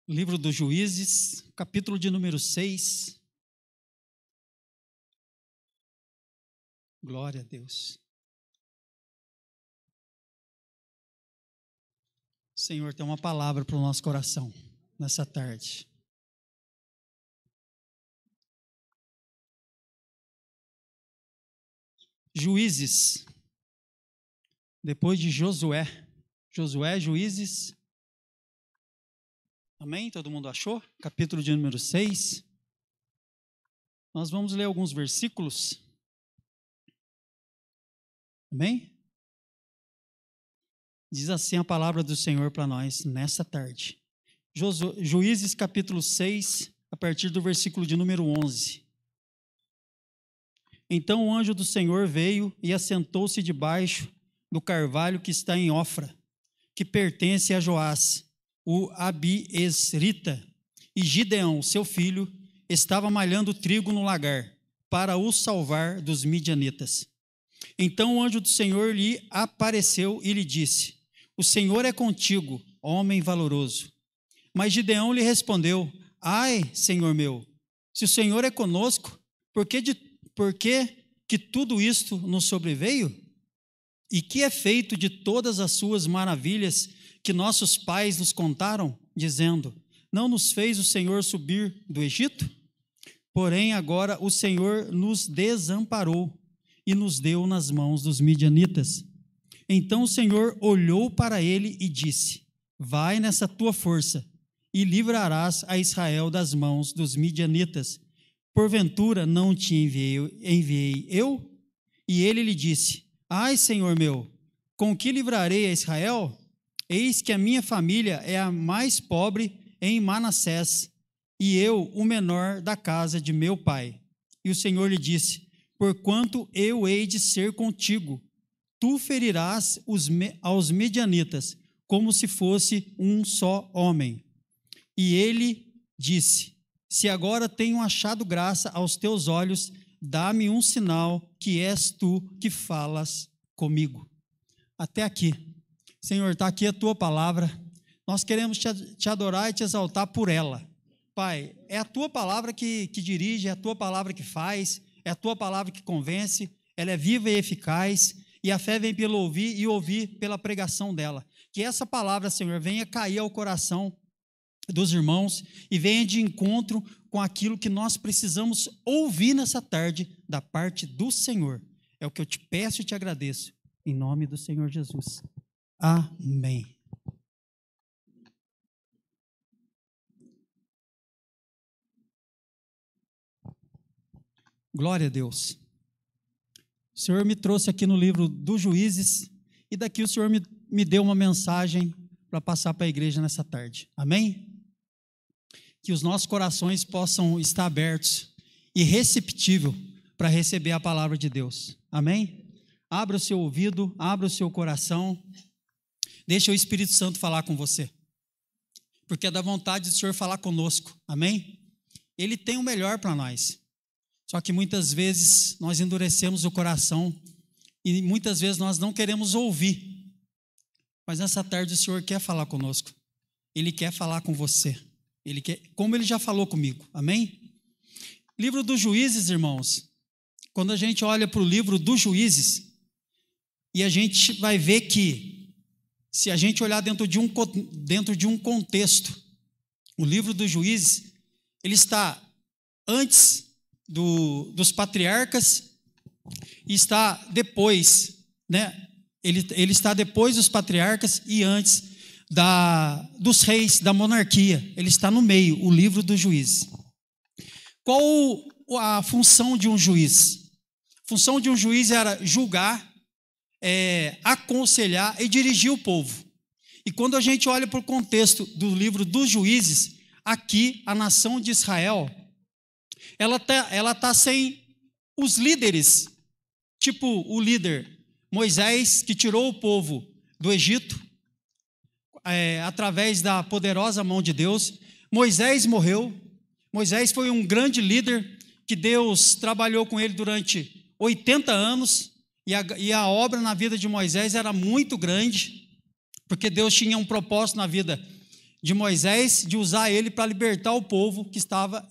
Livro dos Juízes, capítulo de número 6. Glória a Deus. O Senhor tem uma palavra para o nosso coração nessa tarde. Juízes, depois de Josué, Juízes. Amém? Todo mundo achou? Capítulo de número 6. Nós vamos ler alguns versículos. Amém? Diz assim a palavra do Senhor para nós nessa tarde. Juízes capítulo 6, a partir do versículo de número 11. Então o anjo do Senhor veio e assentou-se debaixo do carvalho que está em Ofra, que pertence a Joás, o Abiesrita, e Gideão, seu filho, estava malhando trigo no lagar, para o salvar dos midianitas. Então o anjo do Senhor lhe apareceu e lhe disse: O Senhor é contigo, homem valoroso. Mas Gideão lhe respondeu: Ai, Senhor meu, se o Senhor é conosco, por que que tudo isto nos sobreveio? E que é feito de todas as suas maravilhas que nossos pais nos contaram, dizendo: Não nos fez o Senhor subir do Egito? Porém agora o Senhor nos desamparou e nos deu nas mãos dos midianitas. Então o Senhor olhou para ele e disse: Vai nessa tua força e livrarás a Israel das mãos dos midianitas. Porventura não te enviei eu? E ele lhe disse: Ai, Senhor meu, com que livrarei a Israel? Eis que a minha família é a mais pobre em Manassés, e eu o menor da casa de meu pai. E o Senhor lhe disse: Porquanto eu hei de ser contigo, tu ferirás aos midianitas, como se fosse um só homem. E ele disse: Se agora tenho achado graça aos teus olhos, dá-me um sinal que és tu que falas comigo. Até aqui. Senhor, está aqui a tua palavra. Nós queremos te adorar e te exaltar por ela. Pai, é a tua palavra que dirige, é a tua palavra que faz, é a tua palavra que convence, ela é viva e eficaz, e a fé vem pelo ouvir e ouvir pela pregação dela. Que essa palavra, Senhor, venha cair ao coração dos irmãos e venha de encontro com aquilo que nós precisamos ouvir nessa tarde da parte do Senhor. É o que eu te peço e te agradeço, em nome do Senhor Jesus. Amém. Glória a Deus. O Senhor me trouxe aqui no livro dos Juízes e daqui o Senhor me deu uma mensagem para passar para a igreja nessa tarde. Amém? Que os nossos corações possam estar abertos e receptíveis para receber a palavra de Deus. Amém? Abra o seu ouvido, abra o seu coração. Deixa o Espírito Santo falar com você, porque é da vontade do Senhor falar conosco, amém? Ele tem o melhor para nós, só que muitas vezes nós endurecemos o coração e muitas vezes nós não queremos ouvir, mas nessa tarde o Senhor quer falar conosco, Ele quer falar com você, Ele quer, como Ele já falou comigo, amém? Livro dos Juízes, irmãos, quando a gente olha para o livro dos Juízes, e a gente vai ver que se a gente olhar dentro de um contexto, o livro dos Juízes, ele está antes dos patriarcas e está depois, né? Ele está depois dos patriarcas e antes dos reis, da monarquia. Ele está no meio, o livro dos Juízes. Qual a função de um juiz? A função de um juiz era julgar, aconselhar e dirigir o povo. E quando a gente olha para o contexto do livro dos Juízes, aqui a nação de Israel, ela tá sem os líderes, tipo o líder Moisés, que tirou o povo do Egito, através da poderosa mão de Deus. Moisés morreu. Moisés foi um grande líder que Deus trabalhou com ele durante 80 anos. E a obra na vida de Moisés era muito grande, porque Deus tinha um propósito na vida de Moisés de usar ele para libertar o povo que estava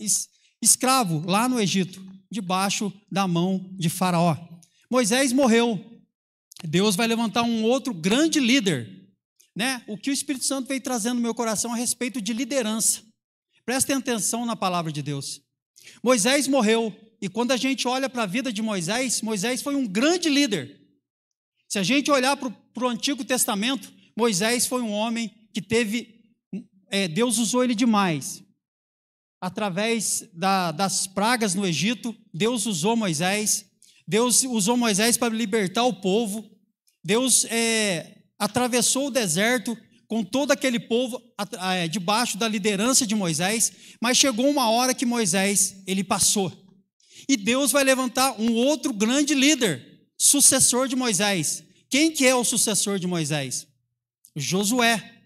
escravo lá no Egito, debaixo da mão de Faraó. Moisés morreu. Deus vai levantar um outro grande líder, né? O que o Espírito Santo veio trazendo no meu coração a respeito de liderança. Prestem atenção na palavra de Deus. Moisés morreu, e quando a gente olha para a vida de Moisés, Moisés foi um grande líder. Se a gente olhar para o Antigo Testamento, Moisés foi um homem que Deus usou ele demais. Através das pragas no Egito, Deus usou Moisés. Deus usou Moisés para libertar o povo. Deus atravessou o deserto com todo aquele povo debaixo da liderança de Moisés, mas chegou uma hora que Moisés, ele passou. E Deus vai levantar um outro grande líder, sucessor de Moisés. Quem que é o sucessor de Moisés? Josué.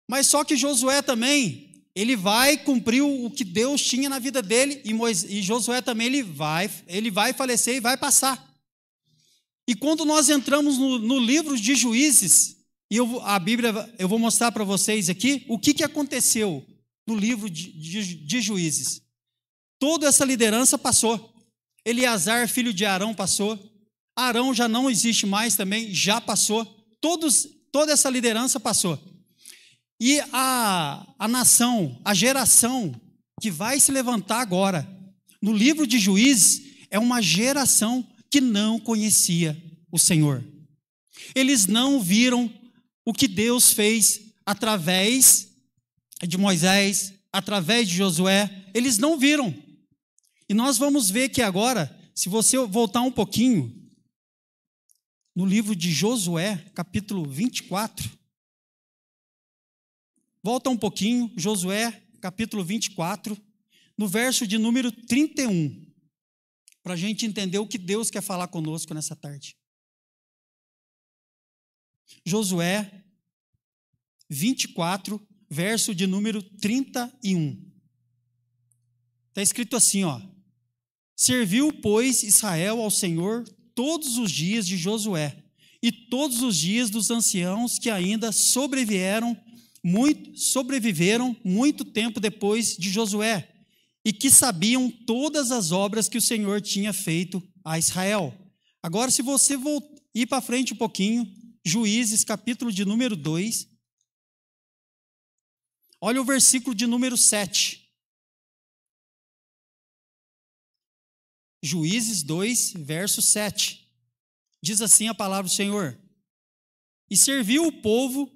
Mas só que Josué também, ele vai cumprir o que Deus tinha na vida dele, e Josué também, ele vai falecer e vai passar. E quando nós entramos no livro de Juízes, e a Bíblia, eu vou mostrar para vocês aqui, o que aconteceu no livro de Juízes. Toda essa liderança passou. Eleazar, filho de Arão, passou. Arão já não existe mais também, já passou. Toda essa liderança passou. E a nação, a geração que vai se levantar agora, no livro de Juízes, é uma geração que não conhecia o Senhor. Eles não viram o que Deus fez através de Moisés, através de Josué, eles não viram. E nós vamos ver que agora, se você voltar um pouquinho, no livro de Josué, capítulo 24, volta um pouquinho, Josué, capítulo 24, no verso de número 31, para a gente entender o que Deus quer falar conosco nessa tarde. Josué 24, verso de número 31. Está escrito assim, ó: serviu, pois, Israel ao Senhor todos os dias de Josué, e todos os dias dos anciãos que ainda sobreviveram muito tempo depois de Josué, e que sabiam todas as obras que o Senhor tinha feito a Israel. Agora, se você ir para frente um pouquinho, Juízes, capítulo de número 2, olha o versículo de número 7. Juízes 2, verso 7. Diz assim a palavra do Senhor: e serviu o povo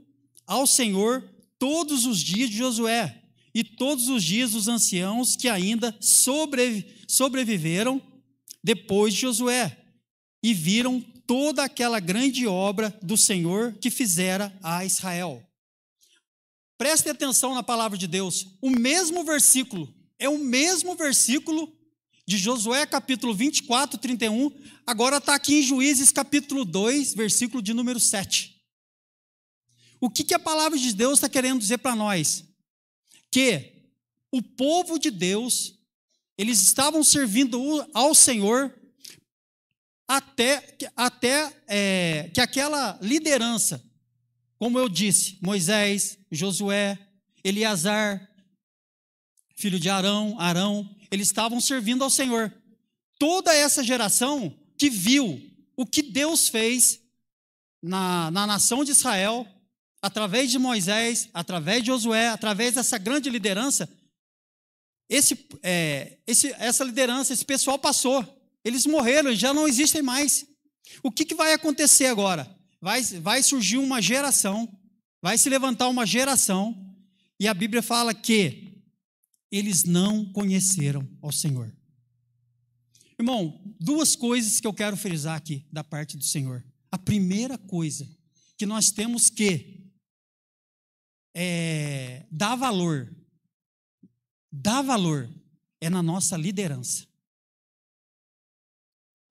ao Senhor todos os dias de Josué, e todos os dias dos anciãos que ainda sobreviveram depois de Josué, e viram toda aquela grande obra do Senhor que fizera a Israel. Preste atenção na palavra de Deus. O mesmo versículo, é o mesmo versículo de Josué capítulo 24, 31, agora está aqui em Juízes capítulo 2, versículo de número 7. O que a palavra de Deus está querendo dizer para nós? Que o povo de Deus, eles estavam servindo ao Senhor até que aquela liderança, como eu disse, Moisés, Josué, Eleazar, filho de Arão, eles estavam servindo ao Senhor. Toda essa geração que viu o que Deus fez na nação de Israel, através de Moisés, através de Josué, através dessa grande liderança, essa liderança, esse pessoal passou. Eles morreram, eles já não existem mais. O que vai acontecer agora? Vai surgir uma geração, vai se levantar uma geração, e a Bíblia fala que eles não conheceram ao Senhor. Irmão, duas coisas que eu quero frisar aqui da parte do Senhor. A primeira coisa que nós temos que dar valor é na nossa liderança.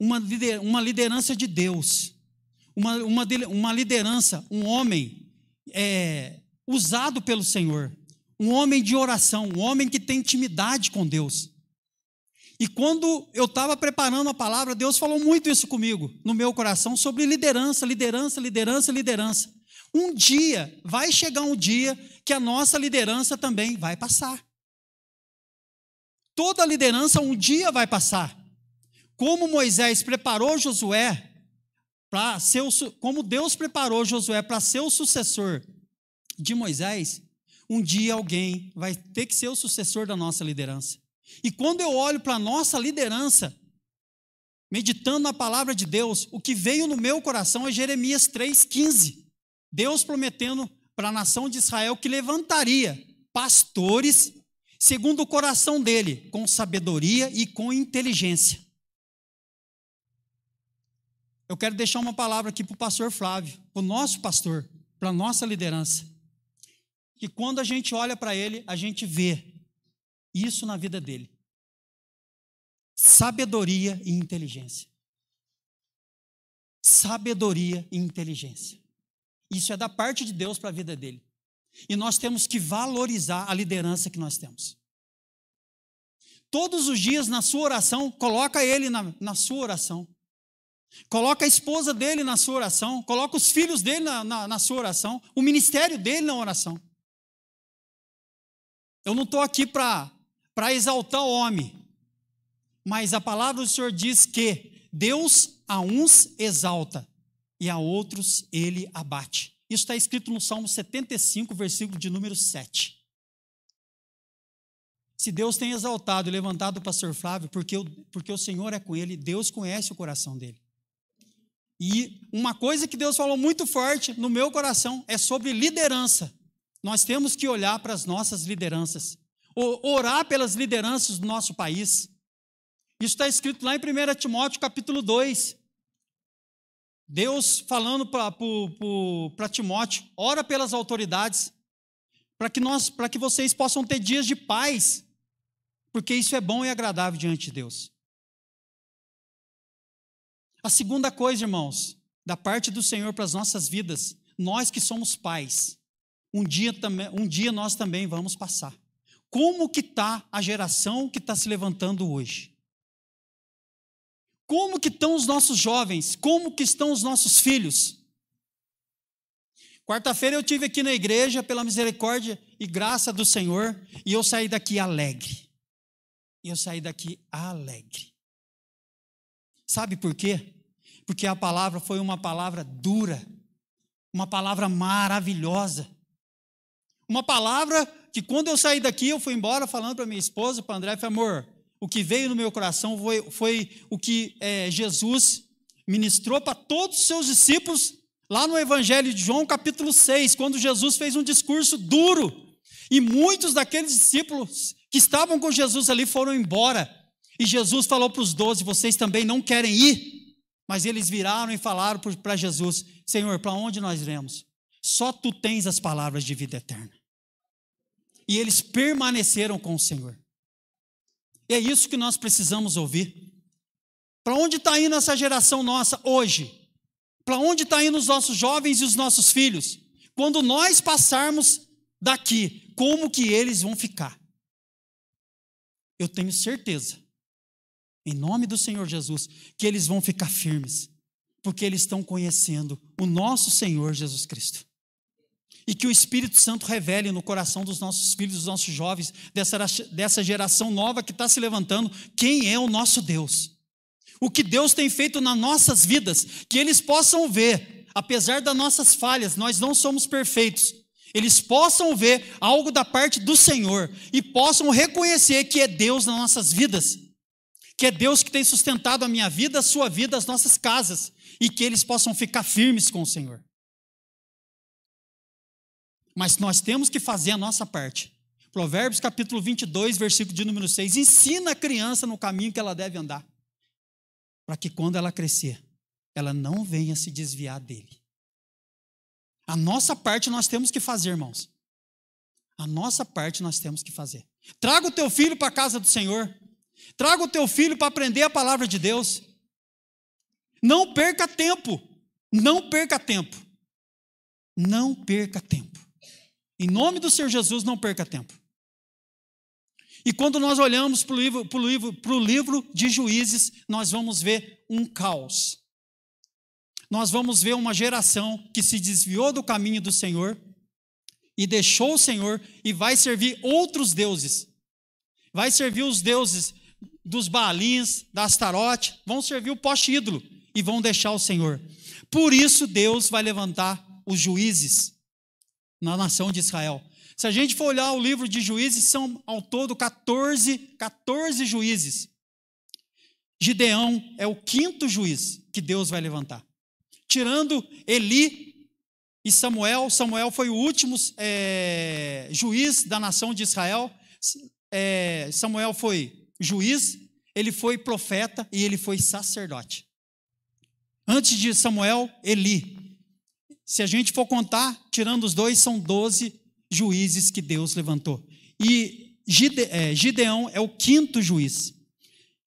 Uma liderança de Deus, uma liderança, um homem usado pelo Senhor, um homem de oração, um homem que tem intimidade com Deus. E quando eu estava preparando a palavra, Deus falou muito isso comigo, no meu coração, sobre liderança. Um dia, vai chegar um dia que a nossa liderança também vai passar. Toda liderança um dia vai passar. Como Moisés preparou Josué para ser como Deus preparou Josué para ser o sucessor de Moisés, um dia alguém vai ter que ser o sucessor da nossa liderança. E quando eu olho para a nossa liderança, meditando na palavra de Deus, o que veio no meu coração é Jeremias 3,15. Deus prometendo para a nação de Israel que levantaria pastores segundo o coração dele, com sabedoria e com inteligência. Eu quero deixar uma palavra aqui para o pastor Flávio, para o nosso pastor, para a nossa liderança. Que quando a gente olha para ele, a gente vê isso na vida dele. Sabedoria e inteligência. Sabedoria e inteligência. Isso é da parte de Deus para a vida dele. E nós temos que valorizar a liderança que nós temos. Todos os dias na sua oração, coloca ele na sua oração. Coloca a esposa dele na sua oração. Coloca os filhos dele na sua oração. O ministério dele na oração. Eu não estou aqui para exaltar o homem. Mas a palavra do Senhor diz que Deus a uns exalta e a outros ele abate. Isso está escrito no Salmo 75, versículo de número 7. Se Deus tem exaltado e levantado o pastor Flávio, porque o Senhor é com ele, Deus conhece o coração dele. E uma coisa que Deus falou muito forte no meu coração é sobre liderança. Nós temos que olhar para as nossas lideranças, orar pelas lideranças do nosso país. Isso está escrito lá em 1 Timóteo capítulo 2. Deus falando para Timóteo, ora pelas autoridades, para que vocês possam ter dias de paz, porque isso é bom e agradável diante de Deus. A segunda coisa, irmãos, da parte do Senhor para as nossas vidas, nós que somos pais, um dia nós também vamos passar. Como que está a geração que está se levantando hoje? Como que estão os nossos jovens? Como que estão os nossos filhos? Quarta-feira eu estive aqui na igreja, pela misericórdia e graça do Senhor, e eu saí daqui alegre. Sabe por quê? Porque a palavra foi uma palavra dura, uma palavra maravilhosa. Uma palavra que quando eu saí daqui, eu fui embora falando para minha esposa, para André, falei, amor, o que veio no meu coração foi o que Jesus ministrou para todos os seus discípulos, lá no Evangelho de João, capítulo 6, quando Jesus fez um discurso duro, e muitos daqueles discípulos que estavam com Jesus ali foram embora, e Jesus falou para os 12, vocês também não querem ir? Mas eles viraram e falaram para Jesus, Senhor, para onde nós iremos? Só Tu tens as palavras de vida eterna. E eles permaneceram com o Senhor. E é isso que nós precisamos ouvir. Para onde está indo essa geração nossa hoje? Para onde está indo os nossos jovens e os nossos filhos? Quando nós passarmos daqui, como que eles vão ficar? Eu tenho certeza, em nome do Senhor Jesus, que eles vão ficar firmes, porque eles estão conhecendo o nosso Senhor Jesus Cristo. E que o Espírito Santo revele no coração dos nossos filhos, dos nossos jovens, dessa geração nova que está se levantando, quem é o nosso Deus. O que Deus tem feito nas nossas vidas, que eles possam ver, apesar das nossas falhas, nós não somos perfeitos, eles possam ver algo da parte do Senhor e possam reconhecer que é Deus nas nossas vidas, que é Deus que tem sustentado a minha vida, a sua vida, as nossas casas, e que eles possam ficar firmes com o Senhor. Mas nós temos que fazer a nossa parte. Provérbios capítulo 22, versículo de número 6, ensina a criança no caminho que ela deve andar, para que quando ela crescer, ela não venha se desviar dele. A nossa parte nós temos que fazer, irmãos. A nossa parte nós temos que fazer. Traga o teu filho para a casa do Senhor. Traga o teu filho para aprender a palavra de Deus. Não perca tempo. Não perca tempo. Não perca tempo. Em nome do Senhor Jesus, não perca tempo. E quando nós olhamos para o livro de Juízes, nós vamos ver um caos. nós vamos ver uma geração que se desviou do caminho do Senhor e deixou o Senhor e vai servir outros deuses. Vai servir os deuses dos Baalins, da Astarote, vão servir o poste ídolo e vão deixar o Senhor. Por isso Deus vai levantar os juízes na nação de Israel. Se a gente for olhar o livro de Juízes, são ao todo 14 juízes. Gideão é o 5º juiz que Deus vai levantar. Tirando Eli e Samuel, Samuel foi o último juiz da nação de Israel. Samuel foi juiz, ele foi profeta e ele foi sacerdote. Antes de Samuel, Eli. Se a gente for contar, tirando os dois, são 12 juízes que Deus levantou. E Gideão é o 5º juiz.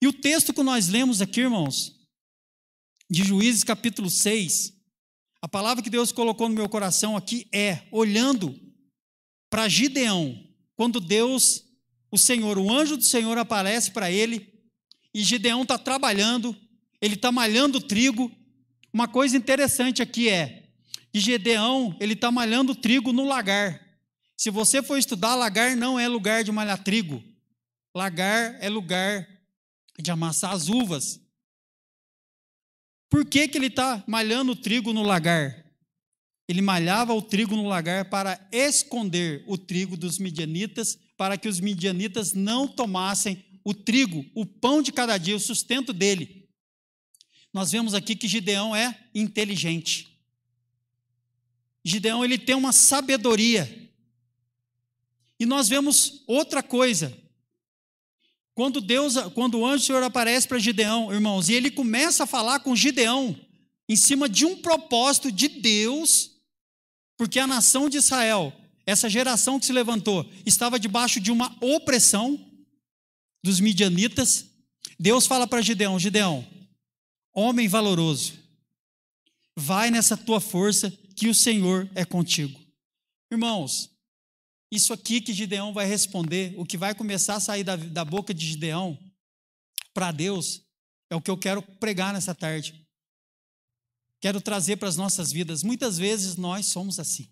E o texto que nós lemos aqui, irmãos, de Juízes capítulo 6, a palavra que Deus colocou no meu coração aqui é, olhando para Gideão, quando Deus, o Senhor, o anjo do Senhor aparece para ele, e Gideão está trabalhando, ele está malhando trigo. Uma coisa interessante aqui é que Gideão, ele está malhando trigo no lagar. Se você for estudar, lagar não é lugar de malhar trigo. Lagar é lugar de amassar as uvas. Por que ele está malhando o trigo no lagar? Ele malhava o trigo no lagar para esconder o trigo dos midianitas, para que os midianitas não tomassem o trigo, o pão de cada dia, o sustento dele. Nós vemos aqui que Gideão é inteligente. Gideão, ele tem uma sabedoria. E nós vemos outra coisa. Quando o anjo do Senhor aparece para Gideão, irmãos, e ele começa a falar com Gideão em cima de um propósito de Deus, porque a nação de Israel, essa geração que se levantou, estava debaixo de uma opressão dos midianitas. Deus fala para Gideão: Gideão, homem valoroso, vai nessa tua força que o Senhor é contigo. Irmãos, isso aqui que Gideão vai responder, o que vai começar a sair da boca de Gideão para Deus, é o que eu quero pregar nessa tarde. Quero trazer para as nossas vidas. Muitas vezes nós somos assim.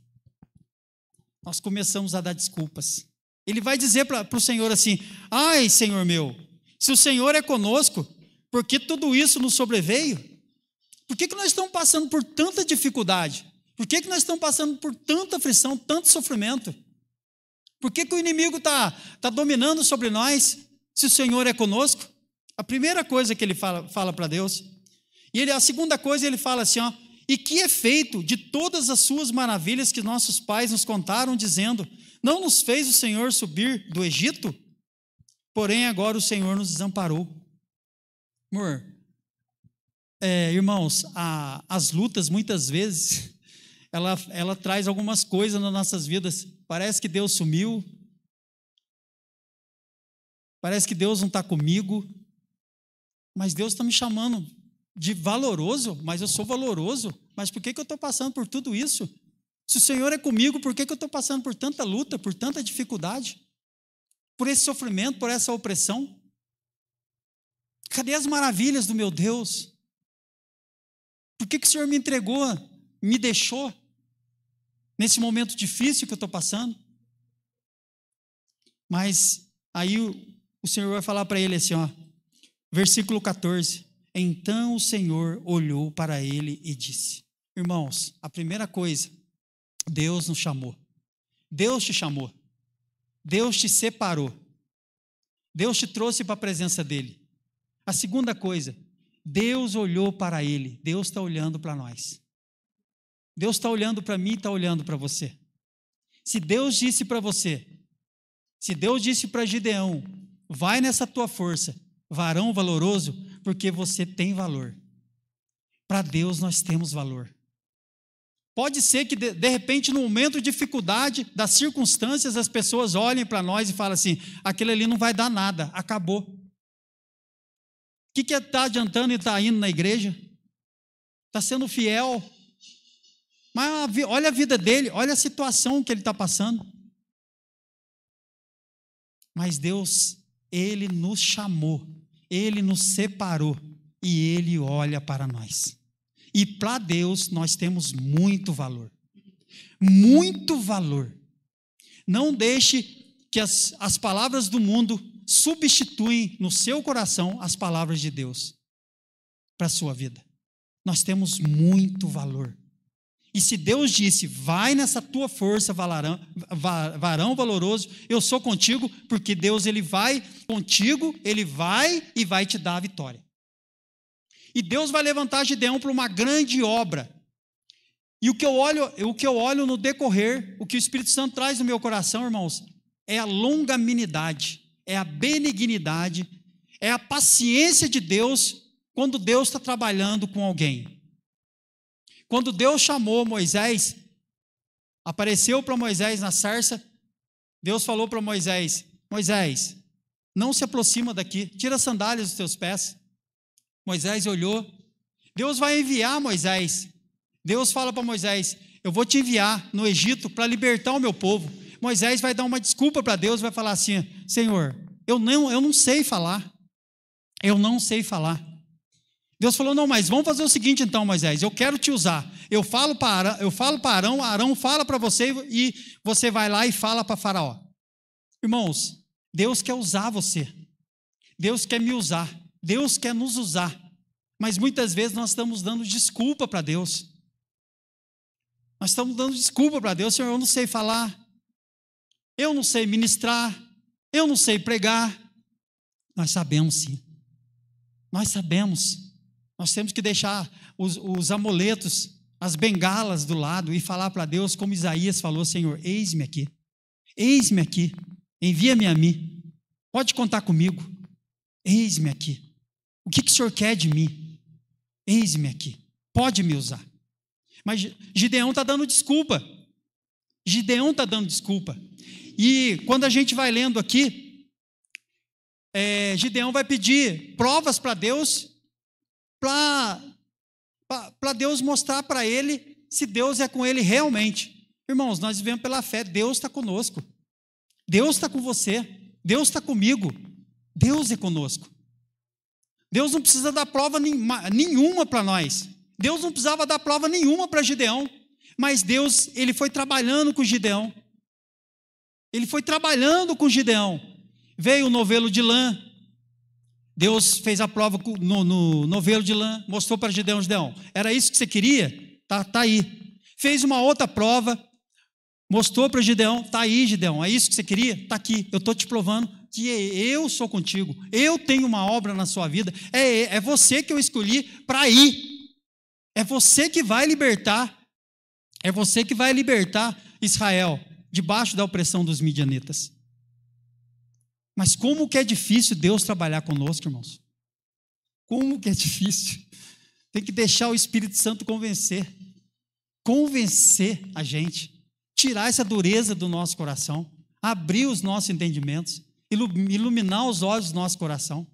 Nós começamos a dar desculpas. Ele vai dizer para o Senhor assim: ai, Senhor meu, se o Senhor é conosco, por que tudo isso nos sobreveio? Por que nós estamos passando por tanta dificuldade? Por que nós estamos passando por tanta aflição, tanto sofrimento? Por que o inimigo está dominando sobre nós, se o Senhor é conosco? A primeira coisa que ele fala para Deus. E a segunda coisa, ele fala assim: ó, e que é feito de todas as suas maravilhas que nossos pais nos contaram, dizendo: não nos fez o Senhor subir do Egito? Porém agora o Senhor nos desamparou. Amor, irmãos, as lutas muitas vezes ela traz algumas coisas nas nossas vidas. Parece que Deus sumiu, parece que Deus não está comigo, mas Deus está me chamando de valoroso, mas eu sou valoroso. Mas por que eu estou passando por tudo isso? Se o Senhor é comigo, por que eu estou passando por tanta luta, por tanta dificuldade, por esse sofrimento, por essa opressão? Cadê as maravilhas do meu Deus? Por que o Senhor me entregou, me deixou nesse momento difícil que eu estou passando? Mas aí o Senhor vai falar para ele assim, ó, versículo 14: então o Senhor olhou para ele e disse. Irmãos, a primeira coisa, Deus nos chamou. Deus te chamou. Deus te separou. Deus te trouxe para a presença dele. A segunda coisa, Deus olhou para ele. Deus está olhando para nós. Deus está olhando para mim e está olhando para você. Se Deus disse para você, se Deus disse para Gideão: vai nessa tua força, varão valoroso, porque você tem valor. Para Deus nós temos valor. Pode ser que de repente no momento de dificuldade, das circunstâncias, as pessoas olhem para nós e falem assim: aquele ali não vai dar nada, acabou. O que está adiantando e está indo na igreja? Está sendo fiel. Mas olha a vida dele, olha a situação que ele está passando. Mas Deus, ele nos chamou, ele nos separou e ele olha para nós. E para Deus nós temos muito valor. Muito valor. Não deixe que as palavras do mundo substituem no seu coração as palavras de Deus para a sua vida. Nós temos muito valor. E se Deus disse, vai nessa tua força, varão valoroso, eu sou contigo, porque Deus ele vai contigo, ele vai e vai te dar a vitória. E Deus vai levantar Gideão para uma grande obra. E o que eu olho no decorrer, o que o Espírito Santo traz no meu coração, irmãos, é a longanimidade, é a benignidade, é a paciência de Deus quando Deus está trabalhando com alguém. Quando Deus chamou Moisés, apareceu para Moisés na sarça, Deus falou para Moisés, Moisés, não se aproxima daqui, tira as sandálias dos teus pés. Moisés olhou, Deus vai enviar Moisés. Deus fala para Moisés, eu vou te enviar no Egito para libertar o meu povo. Moisés vai dar uma desculpa para Deus, vai falar assim, Senhor, eu não sei falar, eu não sei falar. Deus falou, não, mas vamos fazer o seguinte então, Moisés, eu quero te usar, eu falo para Arão, Arão fala para você e você vai lá e fala para Faraó. Irmãos, Deus quer usar você, Deus quer me usar, Deus quer nos usar, mas muitas vezes nós estamos dando desculpa para Deus. Nós estamos dando desculpa para Deus, Senhor, eu não sei falar, eu não sei ministrar, eu não sei pregar. Nós sabemos sim, nós sabemos. Nós temos que deixar os amuletos, as bengalas do lado e falar para Deus como Isaías falou, Senhor, eis-me aqui, envia-me a mim, pode contar comigo, eis-me aqui. O que o Senhor quer de mim? Eis-me aqui, pode me usar. Mas Gideão está dando desculpa. E quando a gente vai lendo aqui, Gideão vai pedir provas para Deus, para Deus mostrar para ele se Deus é com ele realmente. Irmãos, nós vivemos pela fé, Deus está conosco, Deus está com você, Deus está comigo, Deus é conosco. Deus não precisa dar prova nenhuma para nós. Deus não precisava dar prova nenhuma para Gideão, mas Deus, ele foi trabalhando com Gideão. Veio o novelo de lã. Deus fez a prova no novelo de lã, mostrou para Gideão, era isso que você queria? Tá aí. Fez uma outra prova, mostrou para Gideão, tá aí, Gideão, é isso que você queria? Tá aqui, eu estou te provando que eu sou contigo, eu tenho uma obra na sua vida, é você que eu escolhi para ir. É você que vai libertar Israel debaixo da opressão dos midianitas. Mas como que é difícil Deus trabalhar conosco, irmãos? Como que é difícil. Tem que deixar o Espírito Santo convencer a gente, tirar essa dureza do nosso coração, abrir os nossos entendimentos, iluminar os olhos do nosso coração,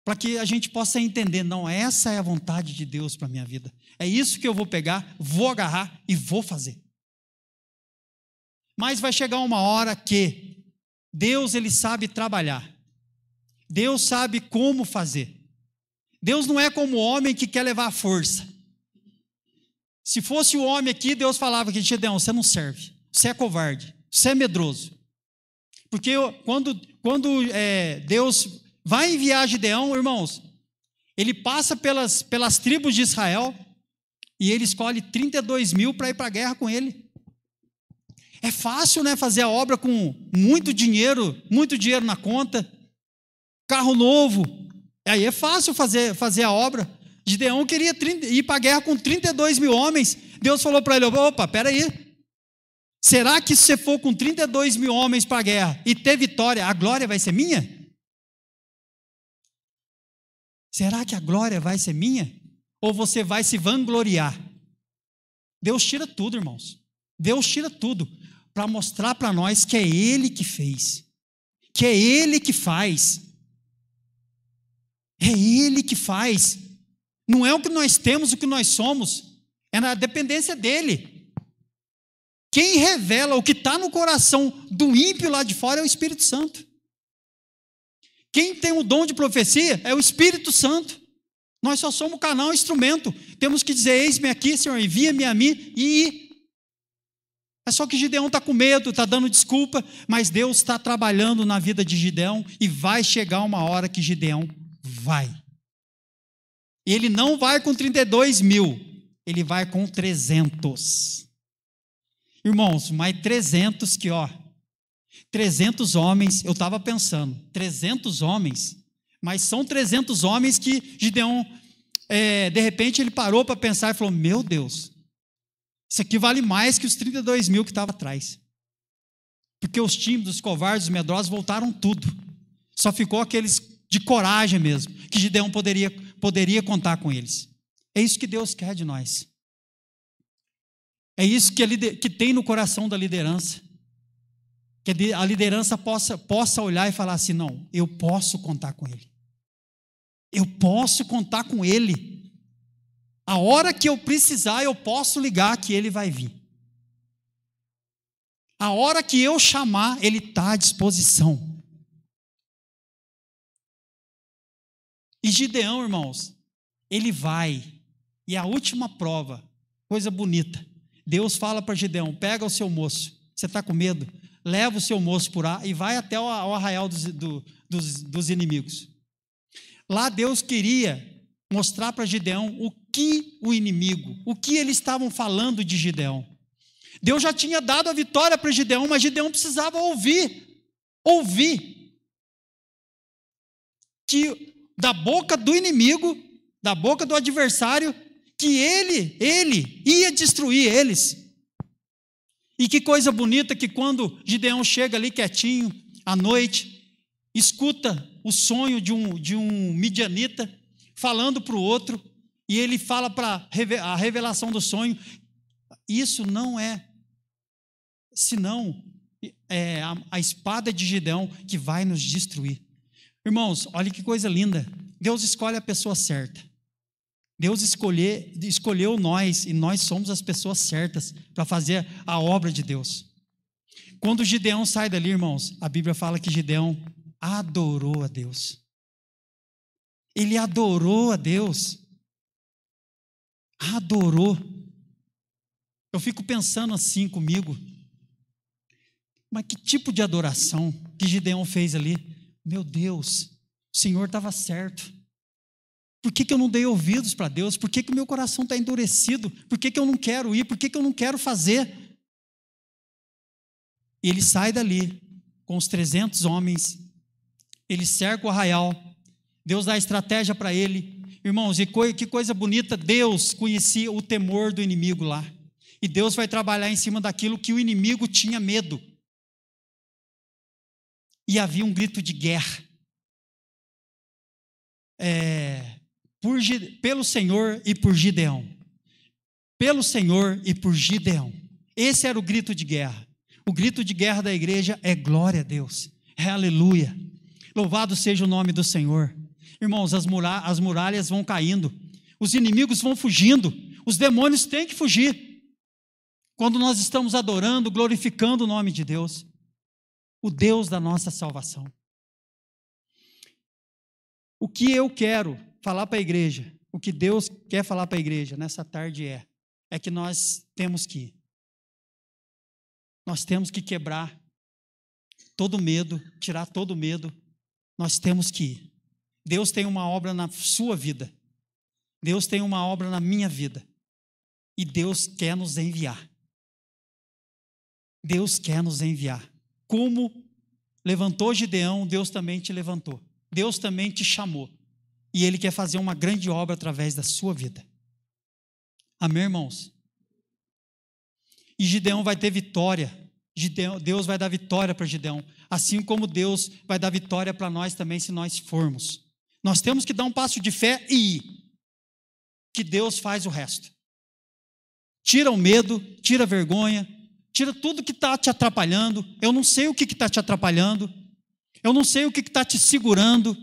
para que a gente possa entender, não, essa é a vontade de Deus para a minha vida, é isso que eu vou pegar, vou agarrar e vou fazer. Mas vai chegar uma hora que Deus, ele sabe trabalhar, Deus sabe como fazer. Deus não é como o homem que quer levar a força. Se fosse o homem aqui, Deus falava que Gideão, você não serve, você é covarde, você é medroso. Porque quando Deus vai enviar Gideão, irmãos, ele passa pelas tribos de Israel e ele escolhe 32 mil para ir para a guerra com ele. É fácil, né, fazer a obra com muito dinheiro na conta, carro novo, aí é fácil fazer a obra. Gideão queria ir para a guerra com 32 mil homens, Deus falou para ele, opa, peraí, será que se você for com 32 mil homens para a guerra e ter vitória, a glória vai ser minha? Será que a glória vai ser minha? Ou você vai se vangloriar? Deus tira tudo, irmãos. Deus tira tudo para mostrar para nós que é Ele que fez, que é Ele que faz. É Ele que faz. Não é o que nós temos, o que nós somos. É na dependência dEle. Quem revela o que está no coração do ímpio lá de fora é o Espírito Santo. Quem tem o dom de profecia é o Espírito Santo. Nós só somos canal, instrumento. Temos que dizer: eis-me aqui, Senhor, envia-me a mim e ir. É só que Gideão está com medo, está dando desculpa, mas Deus está trabalhando na vida de Gideão e vai chegar uma hora que Gideão vai. E ele não vai com 32 mil, ele vai com 300. Irmãos, mas 300 que, 300 homens, eu estava pensando, 300 homens, mas são 300 homens que Gideão, de repente ele parou para pensar e falou: meu Deus, isso aqui vale mais que os 32 mil que estavam atrás. Porque os tímidos, os covardes, os medrosos voltaram tudo. Só ficou aqueles de coragem mesmo, que Gideão poderia contar com eles. É isso que Deus quer de nós. É isso que tem no coração da liderança. Que a liderança possa olhar e falar assim: não, eu posso contar com ele. Eu posso contar com ele. A hora que eu precisar, eu posso ligar que ele vai vir. A hora que eu chamar, ele está à disposição. E Gideão, irmãos, ele vai. E a última prova, coisa bonita. Deus fala para Gideão: pega o seu moço. Você está com medo? Leva o seu moço por lá e vai até o arraial dos inimigos. Lá Deus queria mostrar para Gideão o que eles estavam falando de Gideão. Deus já tinha dado a vitória para Gideão, mas Gideão precisava ouvir que da boca do inimigo, da boca do adversário, que ele ia destruir eles. E que coisa bonita que quando Gideão chega ali quietinho, à noite, escuta o sonho de um midianita, falando para o outro, e ele fala para a revelação do sonho. Isso não é, senão a espada de Gideão que vai nos destruir. Irmãos, olha que coisa linda. Deus escolhe a pessoa certa. Deus escolheu nós, e nós somos as pessoas certas para fazer a obra de Deus. Quando Gideão sai dali, irmãos, a Bíblia fala que Gideão adorou a Deus. Ele adorou a Deus. Adorou. Eu fico pensando assim comigo, mas que tipo de adoração que Gideão fez ali? Meu Deus, o Senhor estava certo. Por que eu não dei ouvidos para Deus? Por que o meu coração está endurecido? Por que eu não quero ir? Por que eu não quero fazer? Ele sai dali com os 300 homens, ele cerca o arraial, Deus dá estratégia para ele. Irmãos, e que coisa bonita, Deus conhecia o temor do inimigo lá. E Deus vai trabalhar em cima daquilo que o inimigo tinha medo. E havia um grito de guerra. Pelo Senhor e por Gideão. Pelo Senhor e por Gideão. Esse era o grito de guerra. O grito de guerra da igreja é glória a Deus. É aleluia. Louvado seja o nome do Senhor. Irmãos, as muralhas vão caindo. Os inimigos vão fugindo. Os demônios têm que fugir. Quando nós estamos adorando, glorificando o nome de Deus. O Deus da nossa salvação. O que eu quero falar para a igreja, o que Deus quer falar para a igreja nessa tarde é que nós temos que quebrar todo medo, tirar todo medo, nós temos que ir. Deus tem uma obra na sua vida, Deus tem uma obra na minha vida, e Deus quer nos enviar. Deus quer nos enviar. Como levantou Gideão, Deus também te levantou. Deus também te chamou. E Ele quer fazer uma grande obra através da sua vida. Amém, irmãos? E Gideão vai ter vitória. Deus vai dar vitória para Gideão. Assim como Deus vai dar vitória para nós também, se nós formos. Nós temos que dar um passo de fé e ir. Que Deus faz o resto. Tira o medo, tira a vergonha, tira tudo que está te atrapalhando. Eu não sei o que está te atrapalhando. Eu não sei o que está te segurando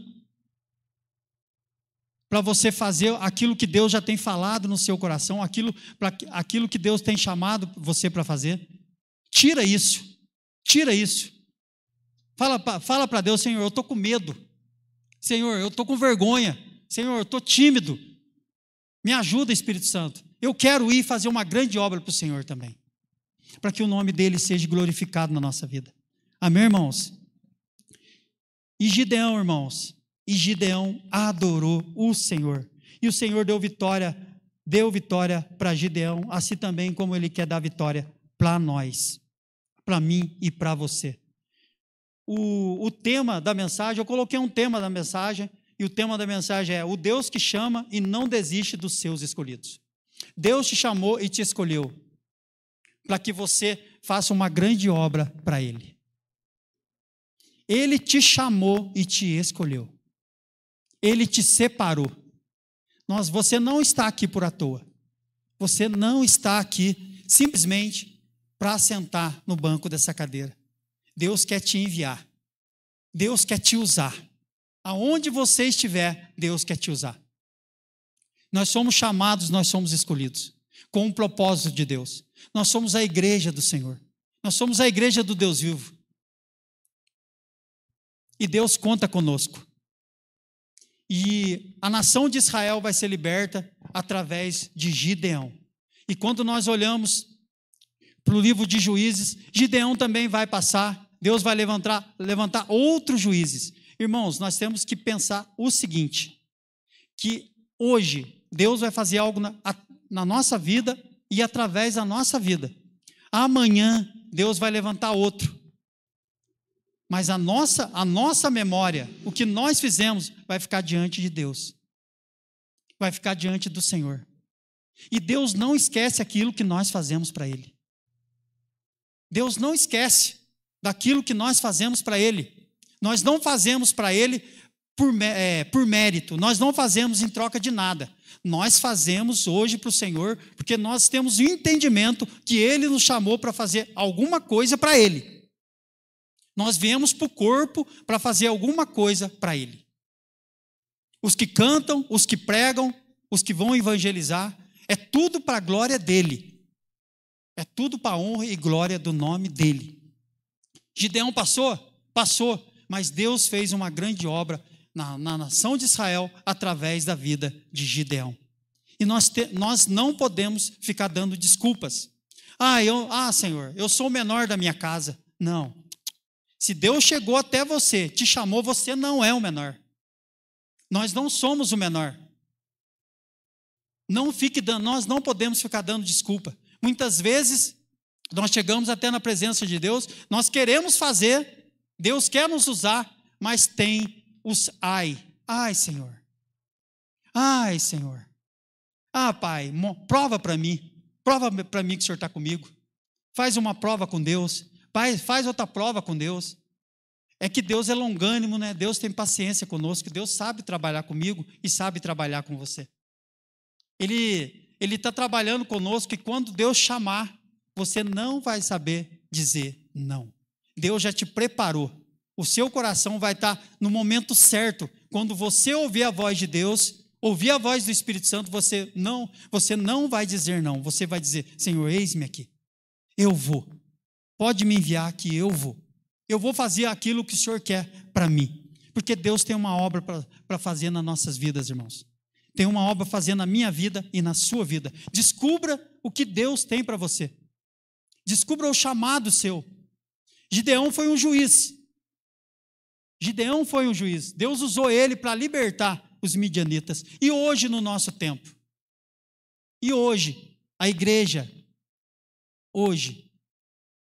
para você fazer aquilo que Deus já tem falado no seu coração, aquilo que Deus tem chamado você para fazer. Tira isso. Tira isso. Fala para Deus: Senhor, eu estou com medo. Senhor, eu estou com vergonha. Senhor, eu estou tímido. Me ajuda, Espírito Santo. Eu quero ir fazer uma grande obra para o Senhor também, para que o nome dele seja glorificado na nossa vida. Amém, irmãos? E Gideão, irmãos, adorou o Senhor. E o Senhor deu vitória para Gideão, assim também como ele quer dar vitória para nós, para mim e para você. O tema da mensagem, eu coloquei um tema da mensagem, e o tema da mensagem é: o Deus que chama e não desiste dos seus escolhidos. Deus te chamou e te escolheu para que você faça uma grande obra para Ele. Ele te chamou e te escolheu. Ele te separou. Você não está aqui por à toa. Você não está aqui simplesmente para sentar no banco dessa cadeira. Deus quer te enviar. Deus quer te usar. Aonde você estiver, Deus quer te usar. Nós somos chamados, nós somos escolhidos, com um propósito de Deus. Nós somos a igreja do Senhor. Nós somos a igreja do Deus vivo. E Deus conta conosco. E a nação de Israel vai ser liberta através de Gideão. E quando nós olhamos para o livro de Juízes, Gideão também vai passar. Deus vai levantar outros juízes. Irmãos, nós temos que pensar o seguinte, que hoje Deus vai fazer algo na nossa vida e através da nossa vida. Amanhã Deus vai levantar outro. Mas a nossa memória, o que nós fizemos, vai ficar diante de Deus. Vai ficar diante do Senhor. E Deus não esquece aquilo que nós fazemos para Ele. Deus não esquece daquilo que nós fazemos para Ele. Nós não fazemos para Ele por mérito. Nós não fazemos em troca de nada. Nós fazemos hoje para o Senhor, porque nós temos o entendimento que Ele nos chamou para fazer alguma coisa para Ele. Nós viemos para o corpo para fazer alguma coisa para Ele. Os que cantam, os que pregam, os que vão evangelizar, é tudo para a glória dEle. É tudo para a honra e glória do nome dEle. Gideão passou, mas Deus fez uma grande obra na nação de Israel através da vida de Gideão. E nós não podemos ficar dando desculpas. Senhor, eu sou o menor da minha casa. Não. Se Deus chegou até você, te chamou, você não é o menor. Nós não somos o menor. Nós não podemos ficar dando desculpa. Muitas vezes, nós chegamos até na presença de Deus, nós queremos fazer, Deus quer nos usar, mas tem os ai, Senhor. Ai, Senhor. Pai, prova para mim que o Senhor está comigo. Faz uma prova com Deus. Pai, faz outra prova com Deus. É que Deus é longânimo, né? Deus tem paciência conosco. Deus sabe trabalhar comigo e sabe trabalhar com você. Ele está trabalhando conosco e quando Deus chamar, você não vai saber dizer não. Deus já te preparou. O seu coração vai estar no momento certo. Quando você ouvir a voz de Deus, ouvir a voz do Espírito Santo, você não vai dizer não. Você vai dizer: Senhor, eis-me aqui. Eu vou. Pode me enviar que eu vou. Eu vou fazer aquilo que o Senhor quer para mim. Porque Deus tem uma obra para fazer nas nossas vidas, irmãos. Tem uma obra para fazer na minha vida e na sua vida. Descubra o que Deus tem para você. Descubra o chamado seu. Gideão foi um juiz. Deus usou ele para libertar os midianitas. E hoje, no nosso tempo, a igreja,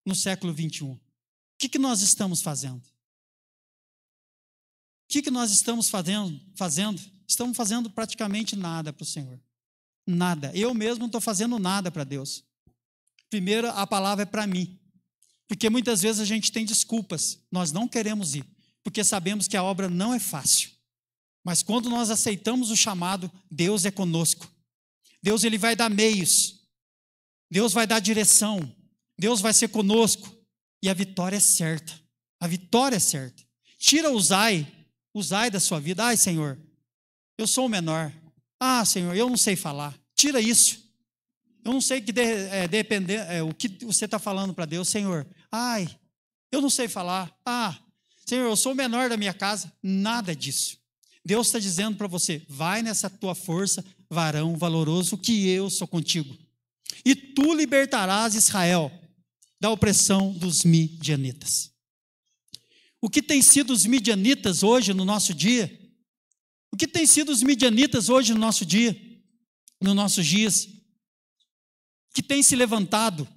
no século 21, o que nós estamos fazendo? O que nós estamos fazendo? Estamos fazendo praticamente nada para o Senhor. Nada. Eu mesmo não estou fazendo nada para Deus. Primeiro, a palavra é para mim. Porque muitas vezes a gente tem desculpas. Nós não queremos ir. Porque sabemos que a obra não é fácil. Mas quando nós aceitamos o chamado, Deus é conosco. Deus, Ele vai dar meios. Deus vai dar direção. Deus vai ser conosco. E a vitória é certa. A vitória é certa. Tira o Zai da sua vida. Ai, Senhor, eu sou o menor. Senhor, eu não sei falar. Tira isso. Eu não sei depender o que você está falando para Deus. Senhor, eu não sei falar. Senhor, eu sou o menor da minha casa. Nada disso. Deus está dizendo para você: vai nessa tua força, varão valoroso, que eu sou contigo. E tu libertarás Israel da opressão dos midianitas. O que tem sido os midianitas hoje no nosso dia? O que tem sido os midianitas hoje no nosso dia? Nos nossos dias? Que tem se levantado?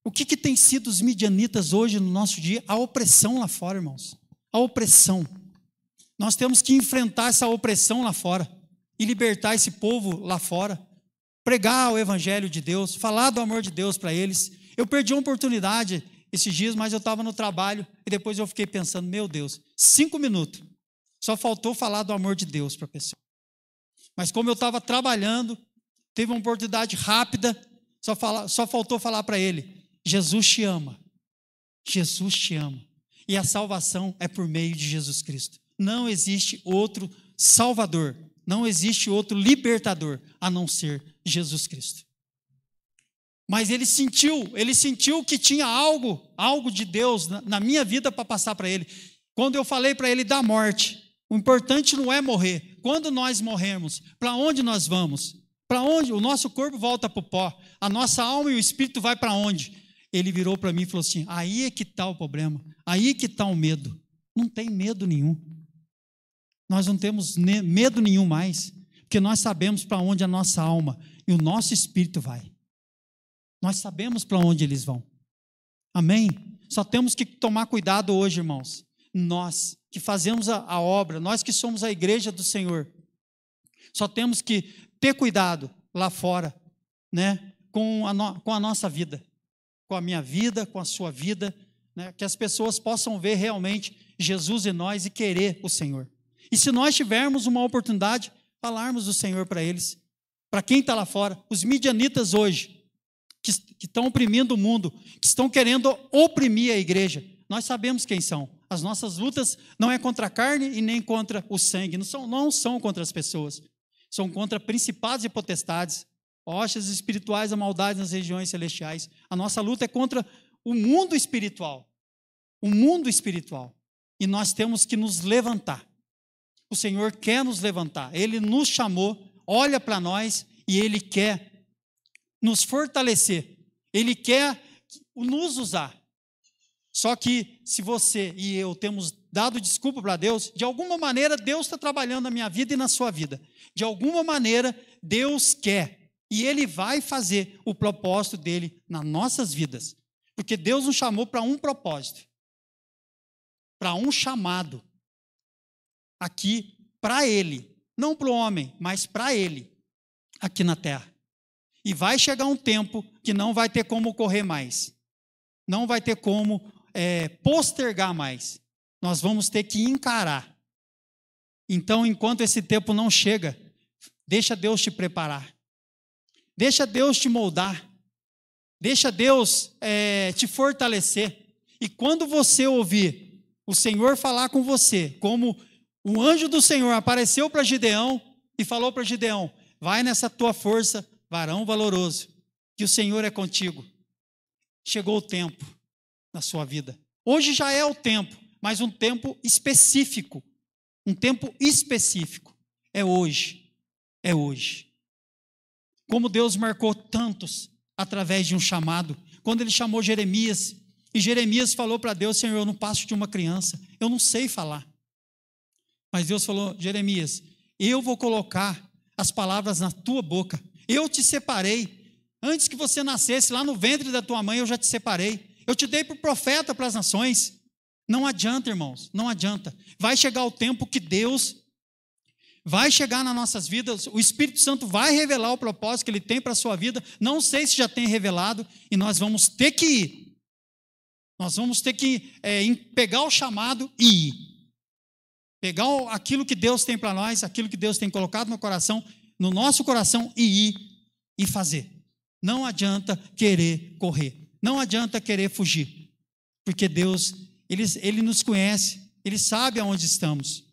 O que tem sido os midianitas hoje no nosso dia? A opressão lá fora, irmãos. A opressão. Nós temos que enfrentar essa opressão lá fora e libertar esse povo lá fora. Pregar o evangelho de Deus, falar do amor de Deus para eles. Eu perdi uma oportunidade esses dias, mas eu estava no trabalho e depois eu fiquei pensando, meu Deus, 5 minutos. Só faltou falar do amor de Deus para a pessoa. Mas como eu estava trabalhando, teve uma oportunidade rápida, só faltou falar para ele, Jesus te ama. Jesus te ama. E a salvação é por meio de Jesus Cristo. Não existe outro Salvador, não existe outro libertador, a não ser Jesus Cristo. Mas ele sentiu que tinha algo de Deus na minha vida para passar para ele. Quando eu falei para ele da morte, o importante não é morrer. Quando nós morrermos, para onde nós vamos? Para onde? O nosso corpo volta para o pó. A nossa alma e o espírito vai para onde? Ele virou para mim e falou assim, aí é que está o problema. Aí que está o medo. Não tem medo nenhum. Nós não temos medo nenhum mais. Porque nós sabemos para onde a nossa alma e o nosso espírito vai. Nós sabemos para onde eles vão. Amém? Só temos que tomar cuidado hoje, irmãos. Nós que fazemos a obra, nós que somos a igreja do Senhor, só temos que ter cuidado lá fora, né, com a nossa vida, com a minha vida, com a sua vida, né, que as pessoas possam ver realmente Jesus em nós e querer o Senhor. E se nós tivermos uma oportunidade, falarmos do Senhor para eles, para quem está lá fora, os midianitas hoje, que estão oprimindo o mundo, que estão querendo oprimir a igreja, nós sabemos quem são. As nossas lutas não é contra a carne e nem contra o sangue, não são contra as pessoas, são contra principados e potestades, hostes espirituais, a maldade nas regiões celestiais. A nossa luta é contra o mundo espiritual, e nós temos que nos levantar. O Senhor quer nos levantar, Ele nos chamou, olha para nós e Ele quer nos fortalecer, Ele quer nos usar. Só que se você e eu temos dado desculpa para Deus, de alguma maneira Deus está trabalhando na minha vida e na sua vida. De alguma maneira Deus quer e Ele vai fazer o propósito dEle nas nossas vidas. Porque Deus nos chamou para um propósito, para um chamado aqui para Ele, não para o homem, mas para Ele, aqui na terra. E vai chegar um tempo que não vai ter como correr mais, não vai ter como postergar mais, nós vamos ter que encarar. Então, enquanto esse tempo não chega, deixa Deus te preparar, deixa Deus te moldar, deixa Deus te fortalecer, e quando você ouvir o Senhor falar com você, como o anjo do Senhor apareceu para Gideão e falou para Gideão, vai nessa tua força, varão valoroso, que o Senhor é contigo. Chegou o tempo na sua vida. Hoje já é o tempo, mas um tempo específico. Um tempo específico. É hoje. É hoje. Como Deus marcou tantos através de um chamado. Quando Ele chamou Jeremias, e Jeremias falou para Deus, Senhor, eu não passo de uma criança, eu não sei falar. Mas Deus falou, Jeremias, eu vou colocar as palavras na tua boca. Eu te separei. Antes que você nascesse, lá no ventre da tua mãe, eu já te separei. Eu te dei para o profeta para as nações. Não adianta, irmãos, não adianta. Vai chegar o tempo que Deus vai chegar nas nossas vidas, o Espírito Santo vai revelar o propósito que Ele tem para a sua vida. Não sei se já tem revelado, e nós vamos ter que ir. Nós vamos ter que pegar o chamado e ir. Pegar aquilo que Deus tem para nós, aquilo que Deus tem colocado no nosso coração e ir e fazer. Não adianta querer correr. Não adianta querer fugir. Porque Deus, Ele nos conhece. Ele sabe aonde estamos.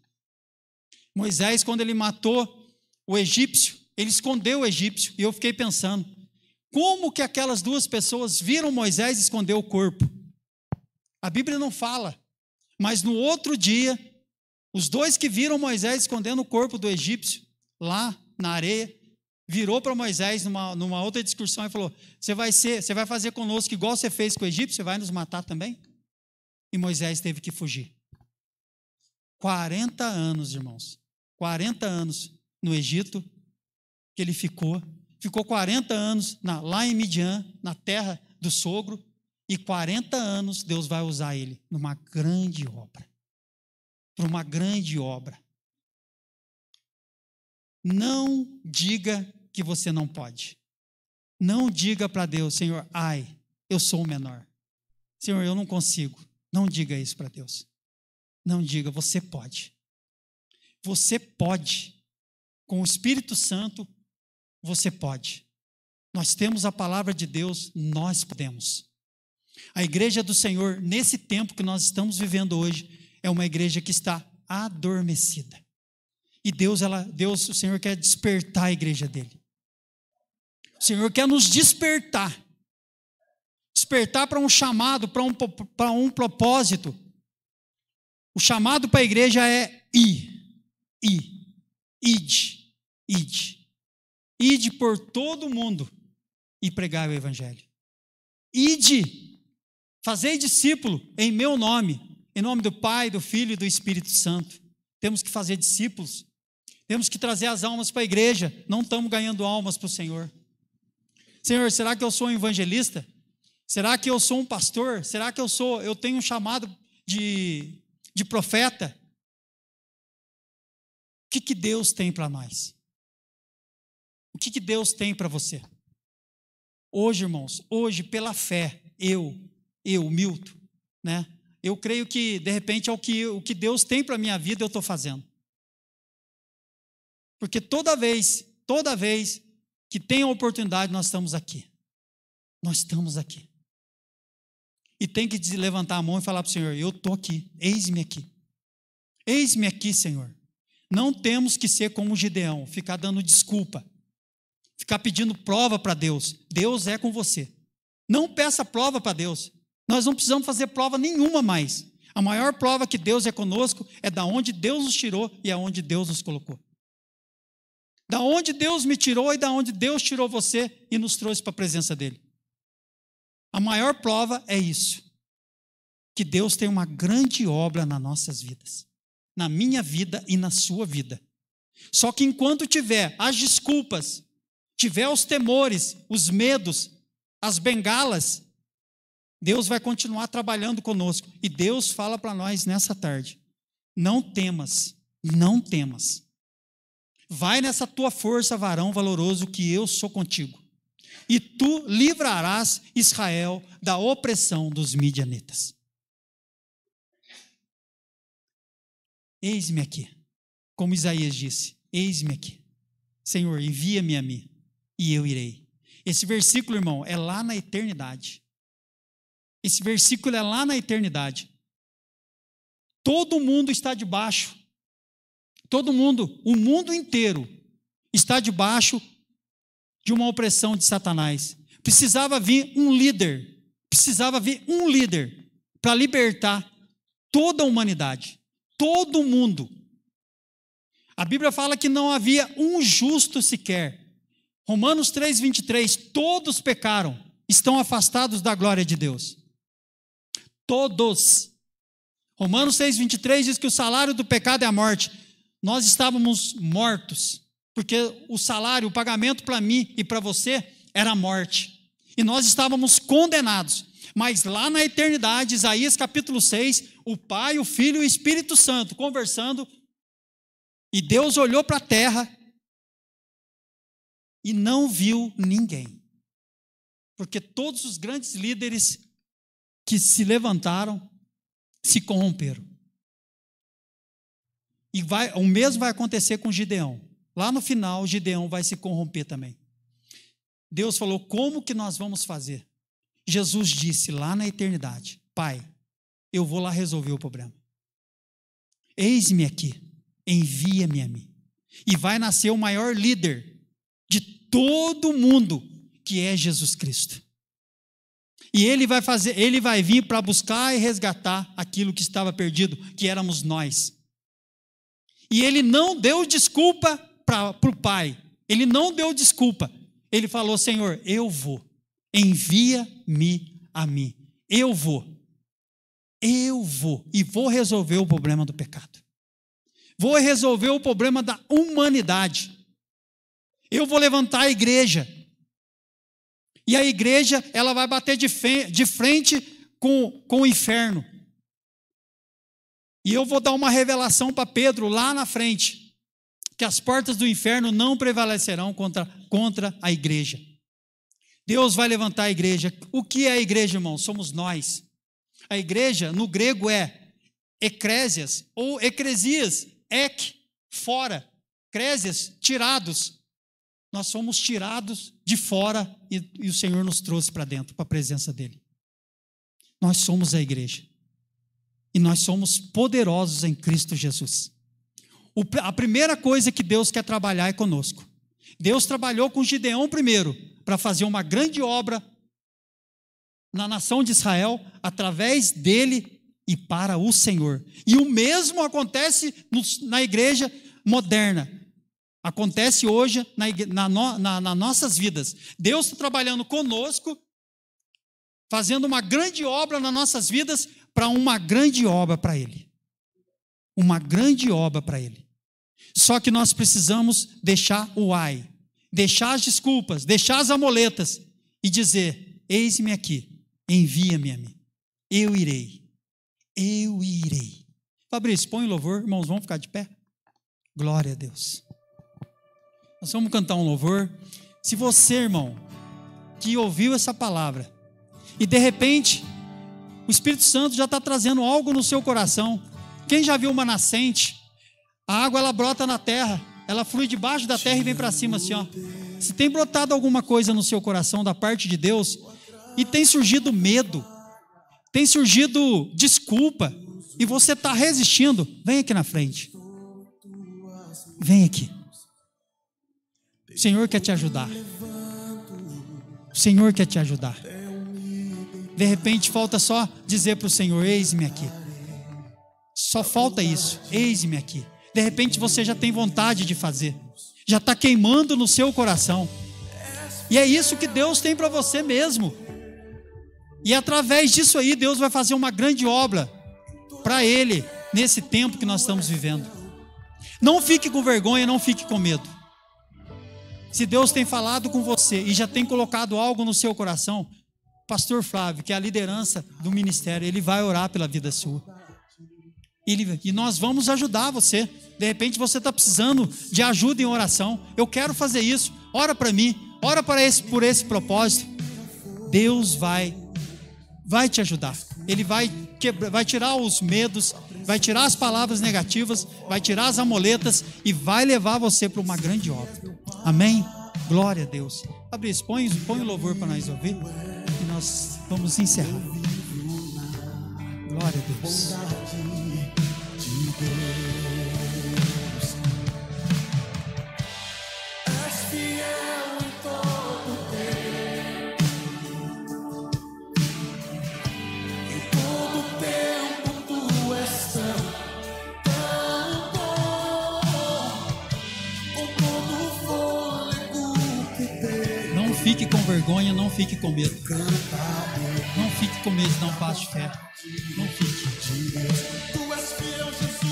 Moisés, quando ele matou o egípcio, ele escondeu o egípcio. E eu fiquei pensando, como que aquelas duas pessoas viram Moisés esconder o corpo? A Bíblia não fala. Mas no outro dia, os dois que viram Moisés escondendo o corpo do egípcio, lá na areia, virou para Moisés numa outra discussão e falou: você vai fazer conosco igual você fez com o egípcio, você vai nos matar também? E Moisés teve que fugir. 40 anos, irmãos, 40 anos no Egito, que ele ficou 40 anos lá em Midian, na terra do sogro, e 40 anos Deus vai usar ele numa grande obra, para uma grande obra. Não diga que você não pode. Não diga para Deus: Senhor, eu sou o menor. Senhor, eu não consigo. Não diga isso para Deus. Não diga, você pode. Você pode. Com o Espírito Santo, você pode. Nós temos a palavra de Deus, nós podemos. A igreja do Senhor, nesse tempo que nós estamos vivendo hoje, é uma igreja que está adormecida. E Deus, o Senhor quer despertar a igreja dele. O Senhor quer nos despertar. Despertar para um chamado, para um propósito. O chamado para a igreja é ide por todo o mundo e pregai o evangelho. Ide, fazei discípulo em meu nome, em nome do Pai, do Filho e do Espírito Santo. Temos que fazer discípulos. Temos que trazer as almas para a igreja. Não estamos ganhando almas para o Senhor. Senhor, será que eu sou um evangelista? Será que eu sou um pastor? Será que eu tenho um chamado de profeta? O que Deus tem para nós? O que Deus tem para você? Hoje, irmãos, pela fé, eu, Milton, né? Eu creio que, de repente, o que Deus tem para a minha vida, eu estou fazendo. Porque toda vez que tem a oportunidade, nós estamos aqui. Nós estamos aqui. E tem que levantar a mão e falar para o Senhor: eu estou aqui, eis-me aqui. Eis-me aqui, Senhor. Não temos que ser como Gideão, ficar dando desculpa, ficar pedindo prova para Deus. Deus é com você. Não peça prova para Deus. Nós não precisamos fazer prova nenhuma mais. A maior prova que Deus é conosco é da onde Deus nos tirou e aonde Deus nos colocou. Da onde Deus me tirou e da onde Deus tirou você e nos trouxe para a presença dele. A maior prova é isso. Que Deus tem uma grande obra nas nossas vidas. Na minha vida e na sua vida. Só que enquanto tiver as desculpas, tiver os temores, os medos, as bengalas, Deus vai continuar trabalhando conosco. E Deus fala para nós nessa tarde: não temas, não temas. Vai nessa tua força, varão valoroso, que eu sou contigo. E tu livrarás Israel da opressão dos midianitas. Eis-me aqui. Como Isaías disse: eis-me aqui. Senhor, envia-me a mim, e eu irei. Esse versículo, irmão, é lá na eternidade. Esse versículo é lá na eternidade. Todo mundo está debaixo. Todo mundo, o mundo inteiro está debaixo de uma opressão de Satanás. Precisava vir um líder para libertar toda a humanidade, todo mundo. A Bíblia fala que não havia um justo sequer. Romanos 3:23, todos pecaram, estão afastados da glória de Deus. Todos. Romanos 6:23 diz que o salário do pecado é a morte. Nós estávamos mortos, porque o salário, o pagamento para mim e para você era a morte. E nós estávamos condenados. Mas lá na eternidade, Isaías capítulo 6, o Pai, o Filho e o Espírito Santo conversando, e Deus olhou para a terra e não viu ninguém. Porque todos os grandes líderes que se levantaram se corromperam. E o mesmo vai acontecer com Gideão. Lá no final, Gideão vai se corromper também. Deus falou: como que nós vamos fazer? Jesus disse lá na eternidade: Pai, eu vou lá resolver o problema. Eis-me aqui, envia-me a mim. E vai nascer o maior líder de todo mundo, que é Jesus Cristo. E ele vai vir para buscar e resgatar aquilo que estava perdido, que éramos nós. E ele não deu desculpa para o Pai. Ele não deu desculpa. Ele falou: Senhor, eu vou. Envia-me a mim. Eu vou e vou resolver o problema do pecado. Vou resolver o problema da humanidade. Eu vou levantar a igreja. E a igreja, ela vai bater de frente com o inferno. E eu vou dar uma revelação para Pedro lá na frente, que as portas do inferno não prevalecerão contra a igreja. Deus vai levantar a igreja. O que é a igreja, irmão? Somos nós. A igreja, no grego, é ecrésias ou ecresias, fora, crésias, tirados. Nós somos tirados de fora e o Senhor nos trouxe para dentro, para a presença dEle. Nós somos a igreja. E nós somos poderosos em Cristo Jesus. A primeira coisa que Deus quer trabalhar é conosco. Deus trabalhou com Gideão primeiro, para fazer uma grande obra na nação de Israel, através dele e para o Senhor. E o mesmo acontece na igreja moderna. Acontece hoje nas nossas vidas. Deus está trabalhando conosco, fazendo uma grande obra nas nossas vidas, para uma grande obra para Ele. Uma grande obra para Ele. Só que nós precisamos deixar o ai, deixar as desculpas, deixar as amuletas e dizer: eis-me aqui, envia-me a mim. Eu irei. Eu irei. Fabrício, põe o louvor, irmãos, vamos ficar de pé? Glória a Deus. Nós vamos cantar um louvor. Se você, irmão, que ouviu essa palavra e de repente o Espírito Santo já está trazendo algo no seu coração. Quem já viu uma nascente? A água, ela brota na terra, ela flui debaixo da terra e vem para cima assim, ó. Se tem brotado alguma coisa no seu coração da parte de Deus e tem surgido medo, tem surgido desculpa e você está resistindo, vem aqui na frente. Vem aqui. O Senhor quer te ajudar. O Senhor quer te ajudar. De repente falta só dizer para o Senhor: eis-me aqui. Só falta isso, eis-me aqui. De repente você já tem vontade de fazer, já está queimando no seu coração. E é isso que Deus tem para você mesmo. E através disso aí Deus vai fazer uma grande obra para Ele, nesse tempo que nós estamos vivendo. Não fique com vergonha, não fique com medo. Se Deus tem falado com você e já tem colocado algo no seu coração, Pastor Flávio, que é a liderança do ministério, ele vai orar pela vida sua. E nós vamos ajudar você. De repente você está precisando de ajuda em oração. Eu quero fazer isso. Ora para mim. Ora por esse propósito. Deus vai te ajudar. Ele vai tirar os medos, vai tirar as palavras negativas, vai tirar as amuletas e vai levar você para uma grande obra. Amém? Glória a Deus. Fabrício, põe o louvor para nós ouvir. E nós vamos encerrar. Glória a Deus. És fiel em todo tempo. Em todo tempo tu és tão bom. Com todo o fôlego que tem. Não fique com vergonha, não fique com medo. Não fique com medo de dar um passo de fé. Não fique.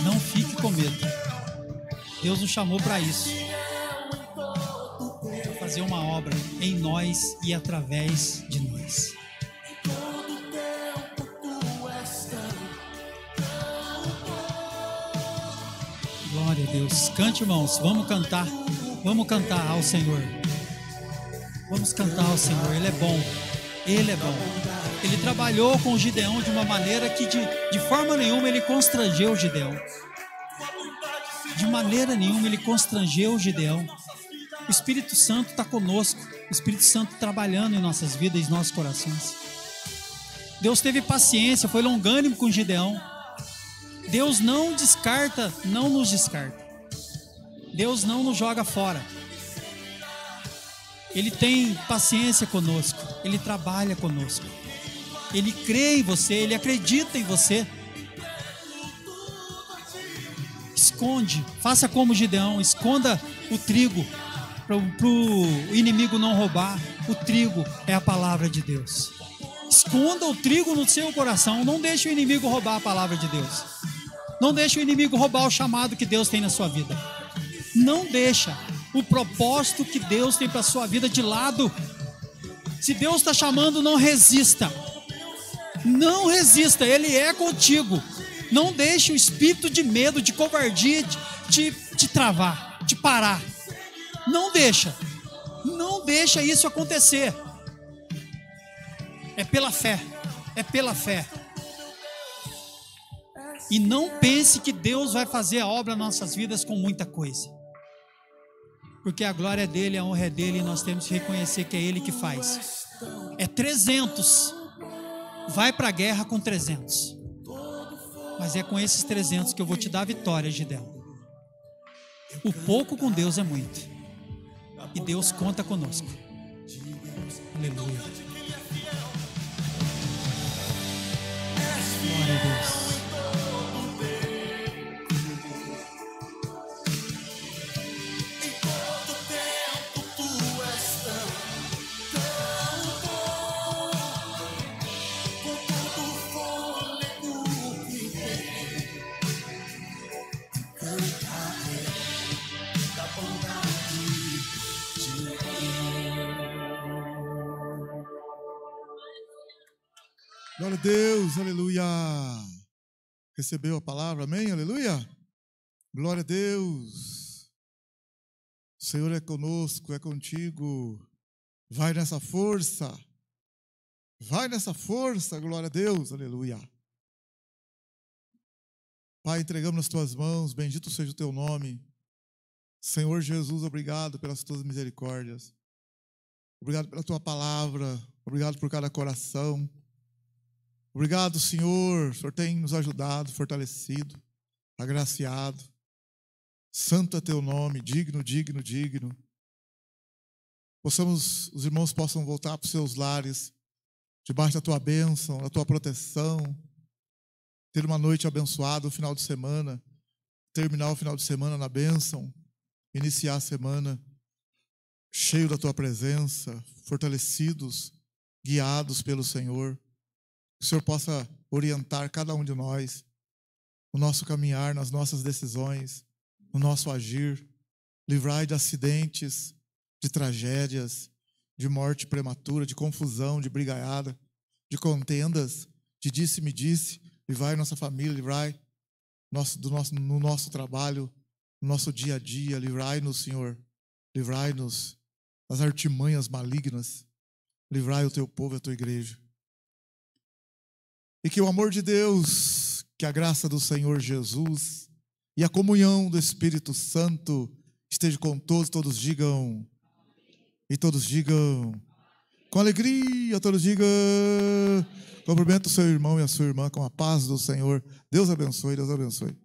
Não fique com medo. Deus nos chamou para isso. Para fazer uma obra em nós e através de nós. Glória a Deus. Cante, irmãos. Vamos cantar. Vamos cantar ao Senhor. Vamos cantar ao Senhor. Ele é bom. Ele é bom. Ele trabalhou com o Gideão de uma maneira que de forma nenhuma ele constrangeu o Gideão. De maneira nenhuma ele constrangeu o Gideão. O Espírito Santo está conosco. O Espírito Santo trabalhando em nossas vidas e em nossos corações. Deus teve paciência, foi longânimo com o Gideão. Deus não descarta, não nos descarta. Deus não nos joga fora. Ele tem paciência conosco. Ele trabalha conosco. Ele crê em você, Ele acredita em você. esconde, faça como Gideão, esconda o trigo para o inimigo não roubar. O trigo é a palavra de Deus. Esconda o trigo no seu coração, não deixe o inimigo roubar a palavra de Deus. Não deixe o inimigo roubar o chamado que Deus tem na sua vida. Não deixa o propósito que Deus tem para a sua vida de lado. Se Deus está chamando, não resista. Não resista, Ele é contigo. Não deixe o espírito de medo, de covardia te travar, te parar. Não deixa. Não deixa isso acontecer. É pela fé. É pela fé. E não pense que Deus vai fazer a obra nas nossas vidas com muita coisa. Porque a glória é dele, a honra é dele, e nós temos que reconhecer que é ele que faz. É 300. Vai para a guerra com 300. Mas é com esses 300 que eu vou te dar a vitória, Gideão. O pouco com Deus é muito. E Deus conta conosco. Aleluia. Glória a Deus. Glória a Deus, aleluia. Recebeu a palavra, amém, aleluia. Glória a Deus. O Senhor é conosco, é contigo. Vai nessa força. Vai nessa força, glória a Deus, aleluia. Pai, entregamos nas tuas mãos, bendito seja o teu nome. Senhor Jesus, obrigado pelas tuas misericórdias. Obrigado pela tua palavra, obrigado por cada coração. Obrigado, Senhor. O Senhor tem nos ajudado, fortalecido, agraciado. Santo é teu nome, digno, digno, digno. Os irmãos possam voltar para os seus lares, debaixo da tua bênção, da tua proteção. Ter uma noite abençoada, um final de semana. Terminar o final de semana na bênção. Iniciar a semana cheio da tua presença, fortalecidos, guiados pelo Senhor. Que o Senhor possa orientar cada um de nós no nosso caminhar, nas nossas decisões, no nosso agir. Livrai de acidentes, de tragédias, de morte prematura, de confusão, de brigaiada, de contendas, de disse-me-disse. Livrai nossa família, livrai no nosso trabalho, no nosso dia a dia. Livrai-nos, Senhor. Livrai-nos das artimanhas malignas. Livrai o teu povo e a tua igreja. E que o amor de Deus, que a graça do Senhor Jesus e a comunhão do Espírito Santo esteja com todos digam, e todos digam, com alegria, todos digam, cumprimenta o seu irmão e a sua irmã com a paz do Senhor. Deus abençoe, Deus abençoe.